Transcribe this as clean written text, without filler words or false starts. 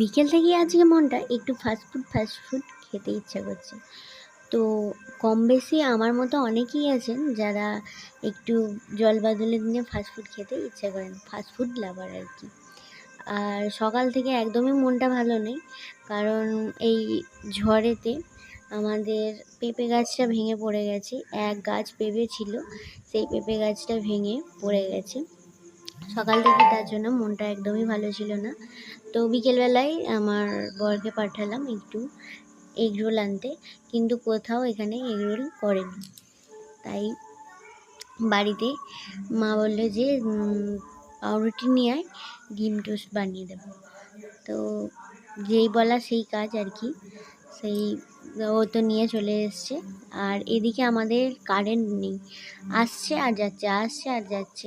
বিকেল থেকে আজকে মনটা একটু ফাস্টফুড খেতে ইচ্ছা করছে। তো কম বেশি আমার মতো অনেকেই আছেন যারা একটু জল বাদলের দিনে ফাস্টফুড খেতে ইচ্ছা করেন, ফাস্টফুড লাভার আর কি। আর সকাল থেকে একদমই মনটা ভালো নেই, কারণ এই ঝড়েতে আমাদের পেঁপে গাছটা ভেঙে পড়ে গেছে। এক গাছ পেঁপে ছিল, সেই পেঁপে গাছটা ভেঙে পড়ে গেছে সকাল থেকে, তার জন্য মনটা একদমই ভালো ছিল না। তো বিকেলবেলায় আমার বরকে পাঠালাম একটু এগরোল আনতে, কিন্তু কোথাও এখানে এগরোল করেনি। তাই বাড়িতে মা বললো যে পাউরুটি নিয়ে আয়, ডিম টোস্ট বানিয়ে দেবো। তো যেই বলা সেই কাজ আর কি, সেই ও তো নিয়ে চলে এসছে। আর এদিকে আমাদের কারেন্ট নেই, আসছে আর যাচ্ছে, আসছে আর যাচ্ছে।